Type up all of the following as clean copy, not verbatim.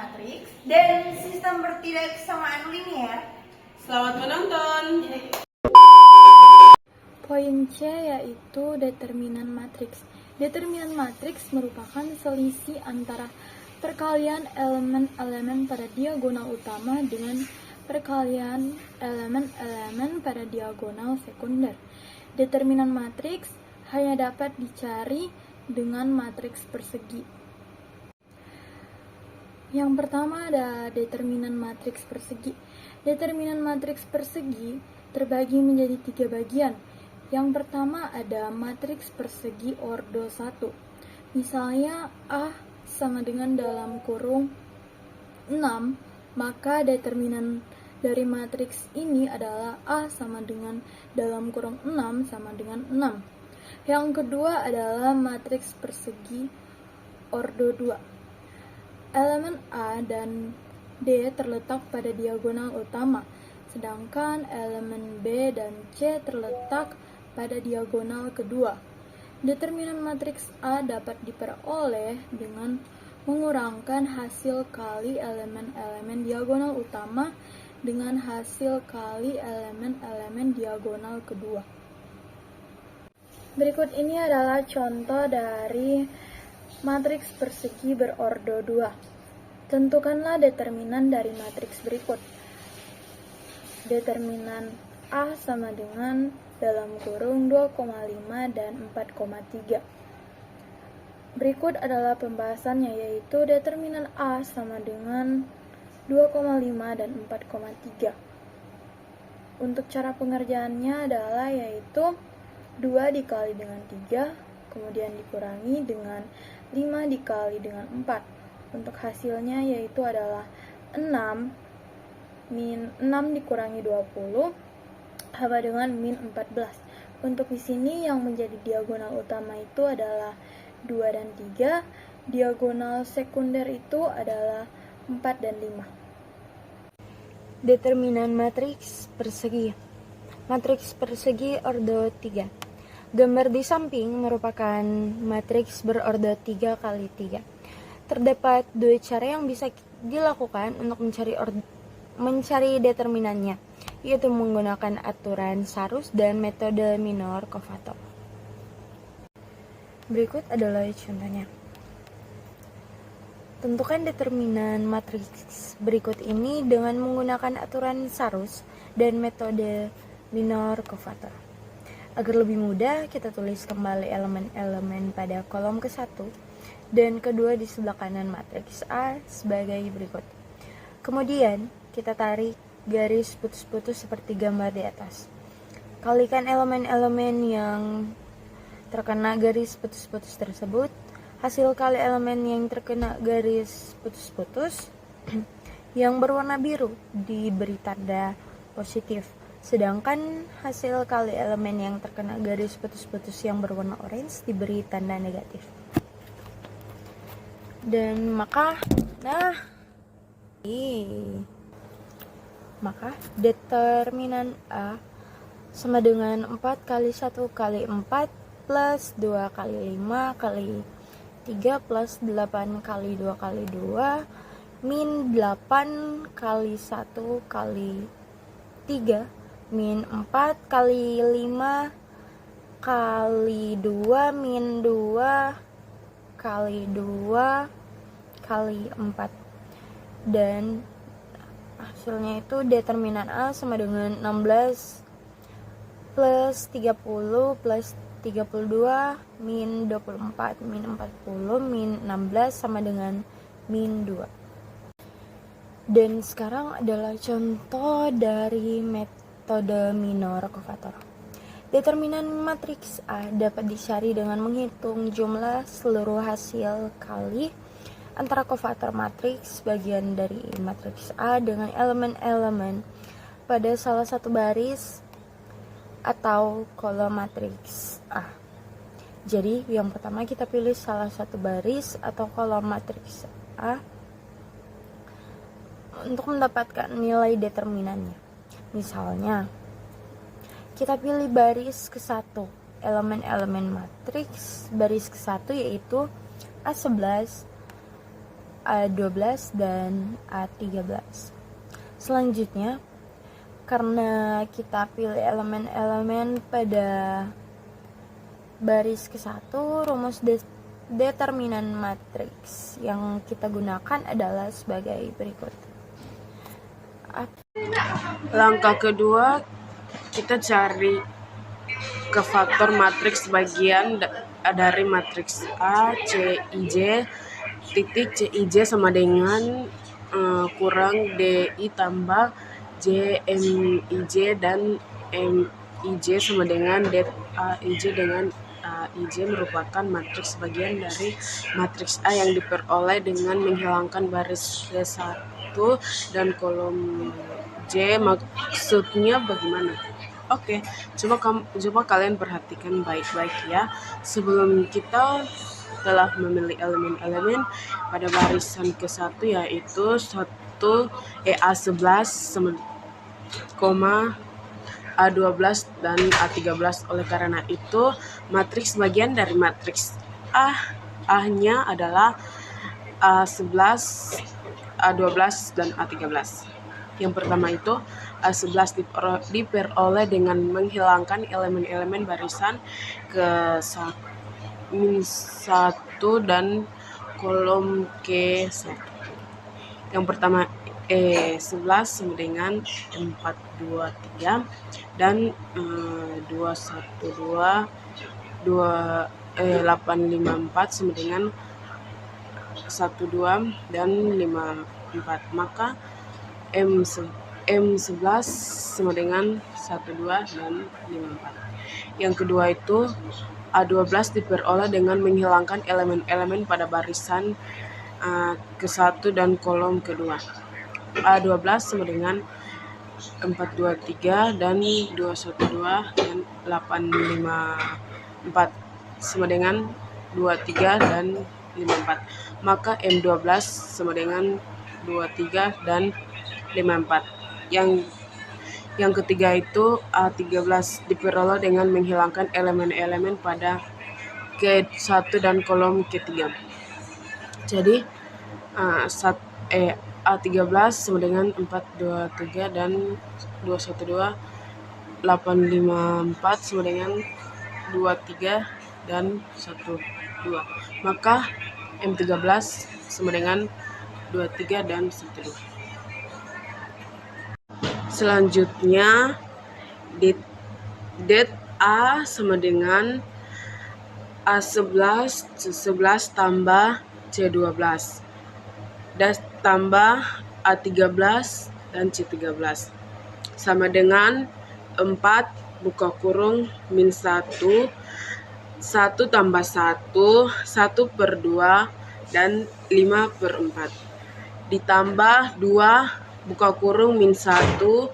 matriks dan sistem bertidak kesamaan linier. Selamat menonton. Poin C yaitu determinan matriks. Determinan matriks merupakan selisih antara perkalian elemen-elemen pada diagonal utama dengan perkalian elemen-elemen pada diagonal sekunder. Determinan matriks hanya dapat dicari dengan matriks persegi. Yang pertama ada determinan matriks persegi. Determinan matriks persegi terbagi menjadi 3 bagian. Yang pertama ada matriks persegi ordo 1. Misalnya A sama dengan dalam kurung 6, maka determinan dari matriks ini adalah A sama dengan dalam kurung 6 sama dengan 6. Yang kedua adalah matriks persegi ordo 2. Elemen A dan D terletak pada diagonal utama, sedangkan elemen B dan C terletak pada diagonal kedua. Determinan matriks A dapat diperoleh dengan mengurangkan hasil kali elemen-elemen diagonal utama dengan hasil kali elemen-elemen diagonal kedua. Berikut ini adalah contoh dari matriks persegi berordo 2. Tentukanlah determinan dari matriks berikut. Determinan A sama dengan dalam kurung 2,5 dan 4,3. Berikut adalah pembahasannya, yaitu determinan A sama dengan 2,5 dan 4,3. Untuk cara pengerjaannya adalah yaitu 2 dikali dengan 3, kemudian dikurangi dengan 5 dikali dengan 4. Untuk hasilnya yaitu adalah 6 dikurangi 20 sama dengan min 14. Untuk di sini yang menjadi diagonal utama itu adalah 2 dan 3, diagonal sekunder itu adalah 4 dan 5. Determinan matriks persegi. Matriks persegi ordo 3. Gambar di samping merupakan matriks berordo 3 kali 3. Terdapat 2 cara yang bisa dilakukan untuk mencari determinannya, yaitu menggunakan aturan Sarus dan metode minor Kovator. Berikut adalah contohnya. Tentukan determinan matriks berikut ini dengan menggunakan aturan Sarus dan metode minor Kovator. Agar lebih mudah, kita tulis kembali elemen-elemen pada kolom ke-1 dan kedua di sebelah kanan matriks A sebagai berikut. Kemudian, kita tarik garis putus-putus seperti gambar di atas. Kalikan elemen-elemen yang terkena garis putus-putus tersebut. Hasil kali elemen yang terkena garis putus-putus yang berwarna biru diberi tanda positif, sedangkan hasil kali elemen yang terkena garis putus-putus yang berwarna orange diberi tanda negatif. Dan maka determinan A sama dengan 4 kali 1 kali 4 plus 2 kali 5 kali 3 plus 8 kali 2 kali 2 min 8 kali 1 kali 3 min 4 kali 5 kali 2 min 2 kali 2 kali 4. Dan hasilnya itu determinan A sama dengan 16 plus 30 plus 32 min 24 min 40 min 16 sama dengan min 2. Dan sekarang adalah contoh dari metode minor Kovator. Determinan matriks A dapat dicari dengan menghitung jumlah seluruh hasil kali antara kovator matriks bagian dari matriks A dengan elemen-elemen pada salah satu baris atau kolom matriks A. Jadi yang pertama kita pilih salah satu baris atau kolom matriks A untuk mendapatkan nilai determinannya. Misalnya kita pilih baris ke-1, elemen-elemen matriks baris ke-1 yaitu A11 A12 dan A13. Selanjutnya, karena kita pilih elemen-elemen pada baris ke-1, rumus determinan matriks yang kita gunakan adalah sebagai berikut. Langkah kedua, kita cari ke faktor matriks bagian dari matriks A, C, I, J, titik C, I, J sama dengan kurang D, I tambah J, M, I, J, dan M, I, J sama dengan D, A, I, J dengan A, I, J merupakan matriks bagian dari matriks A yang diperoleh dengan menghilangkan baris C1 dan kolom J. Maksudnya bagaimana? Oke, coba kalian perhatikan baik-baik ya. Sebelum kita telah memilih elemen-elemen pada barisan ke-1 yaitu A11 A12 dan A13. Oleh karena itu, matriks bagian dari matriks A-nya adalah A11, A12 dan A13. Yang pertama itu A11 diperoleh dengan menghilangkan elemen-elemen barisan ke-1 dan kolom K1. Yang pertama E11 sama dengan 423 dan 212 854 sama dengan 12 dan 54. Maka M11 sama dengan 12 dan 54. Yang kedua itu A12 diperoleh dengan menghilangkan elemen-elemen pada barisan ke-1 dan kolom kedua. A12 sama dengan 423 dan 212 dan 854 sama dengan 23 dan 54. Maka M12 sama dengan 23 dan 54. Yang ketiga itu A13 diperoleh dengan menghilangkan elemen-elemen pada K1 dan kolom K3. Jadi A13 sama dengan 423 dan 212 854 sama dengan 23 dan 12. Maka M13 sama dengan 23 dan 12. Selanjutnya det A sama dengan A11 tambah C12 dan tambah A13 dan C13 sama dengan 4 buka kurung min 1 tambah 1 per 2 dan 5/4 ditambah 2 buka kurung min 1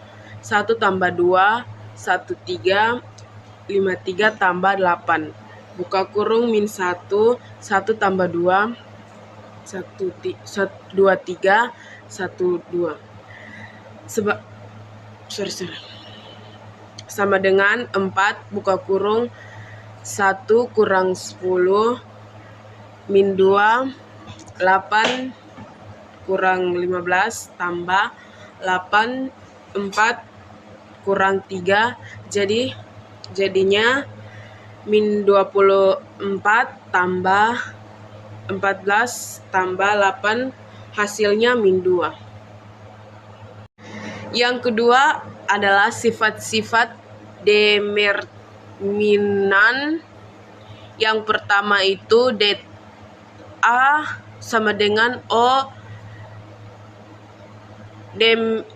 tambah 2 13 53 tambah 8 buka kurung min 1 tambah 2 23 12 sama dengan 4 buka kurung 1 kurang 10 min 2 8 kurang 15 tambah 8 4 kurang 3 jadinya min 24 tambah 14 tambah 8 hasilnya min 2. Yang kedua adalah sifat-sifat determinan. Yang pertama itu det A sama dengan O.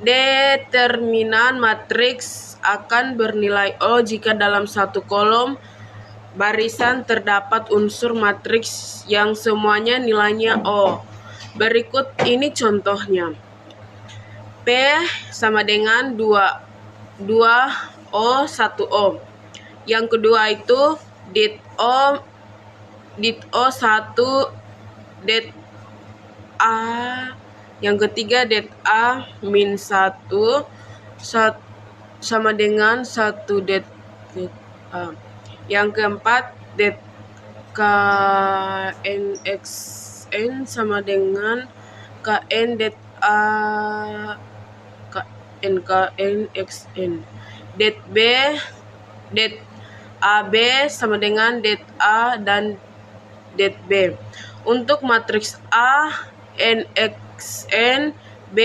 Determinan matriks akan bernilai O jika dalam satu kolom barisan terdapat unsur matriks yang semuanya nilainya O. Berikut ini contohnya. P sama dengan 2 O 1 O. Yang kedua itu dit O 1 det A. Yang ketiga det A min 1 sama dengan 1 det A. Yang keempat det KNXN sama dengan KN det A KN XN. Det B, det AB sama dengan det A dan det B. Untuk matriks A, NXN, B,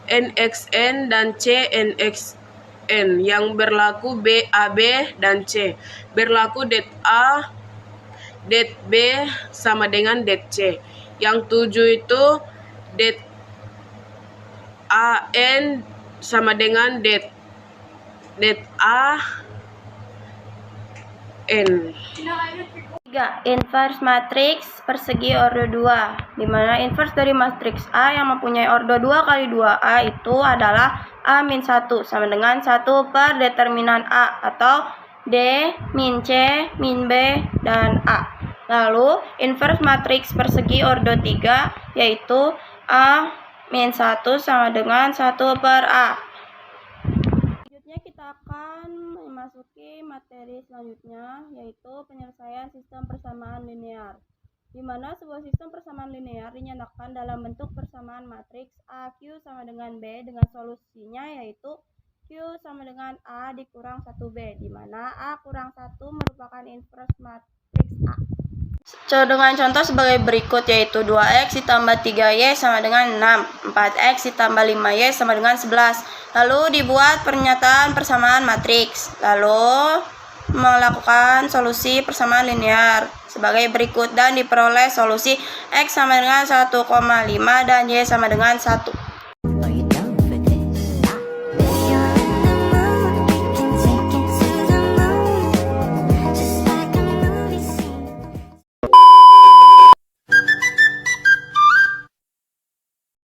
NXN, dan C, NXN yang berlaku B, AB, dan C. Berlaku det A, det B sama dengan det C. Yang 7 itu det AN sama dengan det A N. 3. Inverse matriks persegi ordo 2, di mana inverse dari matriks A yang mempunyai ordo 2 kali 2A itu adalah A-1 sama dengan 1 per determinan A atau D min C min B dan A. Lalu inverse matriks persegi ordo 3 yaitu A-1 sama dengan 1 per A. Selanjutnya kita akan memasuki materi selanjutnya, yaitu penyelesaian sistem persamaan linear, di mana sebuah sistem persamaan linear dinyatakan dalam bentuk persamaan matriks AQ sama dengan B dengan solusinya yaitu Q sama dengan A dikurang 1B, di mana A kurang 1 merupakan inverse matriks A. Dengan contoh sebagai berikut, yaitu 2x ditambah 3y sama dengan 6, 4x ditambah 5y sama dengan 11. Lalu dibuat pernyataan persamaan matriks, lalu melakukan solusi persamaan linear sebagai berikut dan diperoleh solusi x sama dengan 1,5 dan y sama dengan 1.